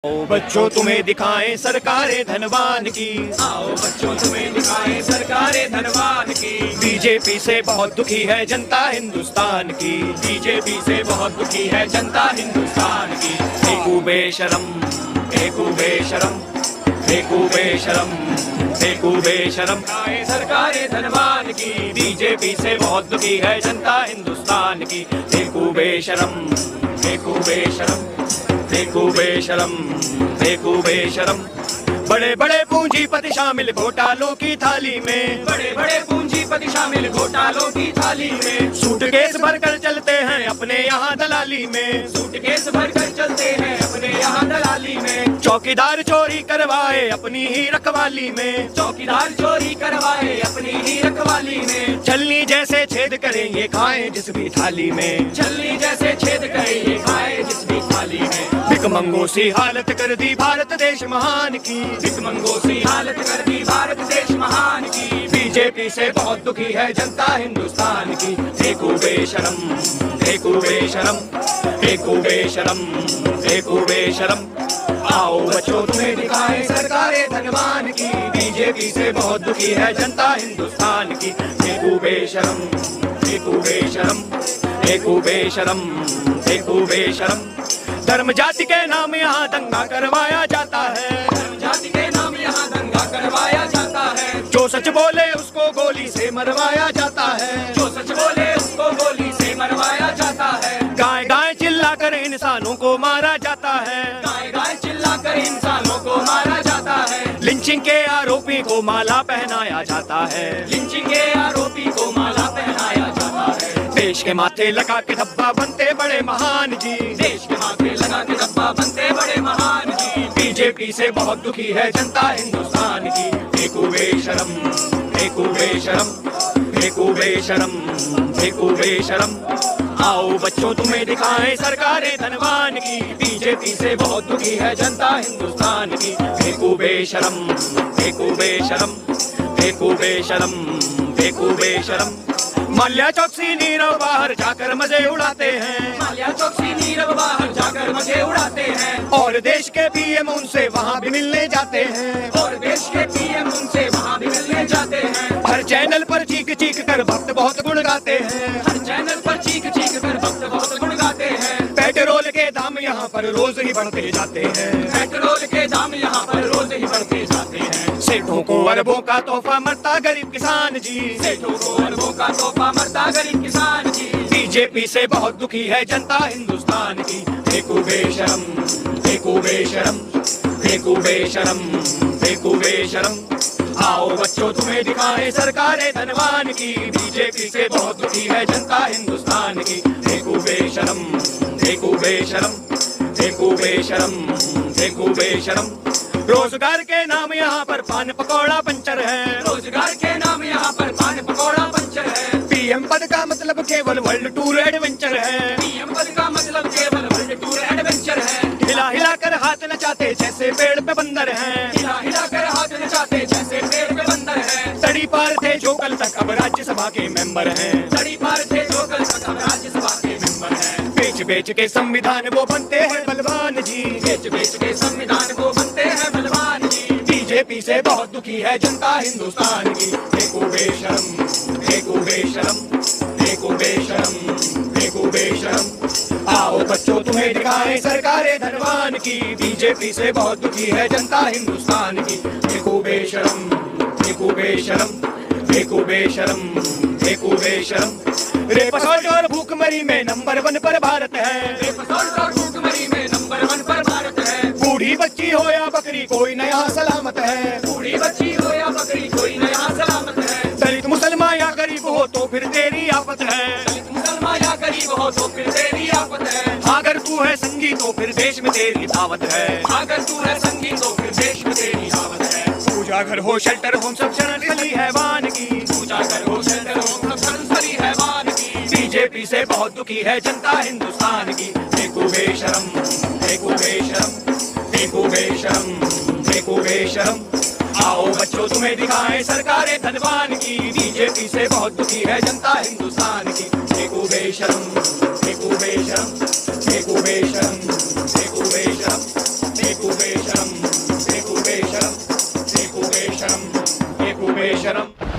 आओ बच्चों तुम्हें दिखाएं सरकारें धनवान की, आओ बच्चों तुम्हें दिखाएं सरकारें धनवान की। बीजेपी से बहुत दुखी है जनता हिंदुस्तान की, बीजेपी से बहुत दुखी है जनता हिंदुस्तान की। फेंकू बेशरम फेंकू बेशरम फेंकू बेशरम फेंकू बेशरम दिखाएं सरकारें धनवान की। बीजेपी से बहुत दुखी है जनता हिंदुस्तान की। फेंकू बेशरम फेंकू बेशरम फेंकू बेशरम फेंकू बेशरम। बड़े बड़े पूंजीपति शामिल घोटालों की थाली में, बड़े बड़े पूंजीपति शामिल घोटालों की थाली में। सूटकेस भरकर चलते हैं अपने यहाँ दलाली में, सूटकेस भरकर चलते हैं अपने यहाँ दलाली में। चौकीदार चोरी करवाए अपनी ही रखवाली में, चौकीदार चोरी करवाए अपनी ही रखवाली में। छलनी जैसे छेद करेंगे खाएं जिस भी थाली में, छलनी जैसे छेद करेंगे खाए जिस भी थाली में। भिकमंगों सी हालत कर दी भारत देश महान की, भिकमंगों सी हालत कर दी भारत देश महान की। बीजेपी से बहुत दुखी है जनता हिंदुस्तान की। फेंकू बेशरम फेंकू बेशरम फेंकू बेशरम फेंकू बेशरम। आओ बच्चों तुम्हें दिखाएं सरकारें धनवान की, बीजेपी से बहुत दुखी है जनता हिंदुस्तान की। फेंकू बेशरम फेंकू बेशरम फेंकू बेशरम फेंकू बेशरम। धर्म जाति के नाम यहाँ दंगा करवाया जाता है, धर्म जाति के नाम यहाँ दंगा करवाया जाता है। जो सच बोले उसको गोली से मरवाया जाता है, जो सच बोले उसको गोली से मरवाया जाता है। गाय गाय चिल्लाकर इंसानों को मारा जाता है, गाय गाय चिल्लाकर इंसानों को मारा जाता है। लिंचिंग के आरोपी को माला पहनाया जाता है, लिंचिंग के आरोपी को माला पहनाया जाता है। देश के माथे लगा के धब्बा बनते बड़े महान जी, देश के माथे लगा के धब्बा बनते बड़े महान जी। बीजेपी से बहुत दुखी है जनता हिंदुस्तान की। फेंकू बेशरम फेंकू बेशरम फेंकू बेशरम फेंकू बेशरम। आओ बच्चों तुम्हें दिखाएं सरकारें धनवान की, बीजेपी से बहुत दुखी है जनता हिंदुस्तान की। फेंकू बेशरम फेंकू बेशरम फेंकू बेशरम फेंकू बेशरम। माल्या चौकसी नीरव बाहर जाकर मजे उड़ाते हैं, माल्या चौकसी नीरव बाहर जाकर मजे उड़ाते हैं। और देश के पीएम उनसे वहाँ भी मिलने जाते हैं, और देश के पीएम उनसे वहाँ भी मिलने जाते हैं। हर चैनल पर चीख चीख कर भक्त बहुत गुण गाते हैं, हर चैनल पर चीख चीख कर भक्त बहुत गुण गाते हैं। पेट्रोल के दाम यहाँ पर रोज ही बढ़ते जाते हैं, पेट्रोल के दाम यहाँ पर रोज ही बढ़ते जाते हैं। सेठों को अरबों का तोहफा मरता गरीब किसान जी, सेठों को अरबों का तोहफा मरता गरीब किसान जी। बीजेपी से बहुत दुखी है जनता हिंदुस्तान की। फेंकू बेशरम फेंकू बेशरम फेंकू बेशरम फेंकू बेशरम। आओ बच्चों तुम्हें दिखाएं सरकारें धनवान की, बीजेपी से बहुत दुखी है जनता हिंदुस्तान की। फेंकू बेशरम फेंकू बेशरम फेंकू बेशरम फेंकू बेशरम। रोजगार के नाम यहाँ पर पान पकौड़ा पंचर है, रोजगार के नाम यहाँ पर पान पकौड़ा पंचर है। पीएम पद का मतलब केवल वर्ल्ड टूर एडवेंचर है, पीएम पद का मतलब केवल वर्ल्ड टूर एडवेंचर है। हिला हिला कर हाथ नचाते जैसे पेड़ पे बंदर हैं, हिला हिला कर हाथ नचाते जैसे पेड़ पे बंदर है। तड़ी पार थे जो कल तक अब राज्यसभा के मेंबर हैं, तड़ी पार थे जो कल तक अब राज्यसभा के मेंबर हैं। बेच बेच के संविधान वो बनते हैं बलवान जी, बेच बेच के संविधान को बनते हैं बलवान जी। बीजेपी से बहुत दुखी है जनता हिंदुस्तान की। फेंकू बेशरम फेंकू बेशरम फेंकू बेशरम फेंकू बेशरम। आओ बच्चों तुम्हें दिखाएं सरकारें धनवान की, बीजेपी से बहुत दुखी है जनता हिंदुस्तान की। फेंकू बेशरम फेंकू बेशरम फेंकू बेशरम फेंकू बेशरम। रेप असॉल्ट और भूखमरी में नंबर 1 पर भारत है, रेप असॉल्ट और भूखमरी में नंबर 1 पर भारत है। बूढ़ी बच्ची हो या बकरी कोई नया सलामत है, बूढ़ी बच्ची हो या बकरी कोई नया सलामत है। दलित मुसलमान या गरीब हो तो फिर तेरी आफत है, दलित मुसलमान या गरीब हो तो फिर तेरी आफत है। अगर तू है संगी तो फिर देश में तेरी दावत है, अगर तू है संगी तो फिर देश में तेरी दावत है। पूजा घर हो शेल्टर होम सब शरणस्थली है वान की, पूजा घर हो शेल्टर होम सब शरणस्थली है वान की। बीजेपी से बहुत दुखी है जनता हिंदुस्तान की। फेंकू बेशरम फेंकू बेशरम फेंकू बेशरम फेंकू बेशरम। आओ बच्चों तुम्हें दिखाएं सरकारें धनवान की, बीजेपी से बहुत दुखी है जनता हिंदुस्तान की। फेंकू बेशरम फेंकू बेशरम फेंकू बेशरम फेंकू बेशरम फेंकू वेशनम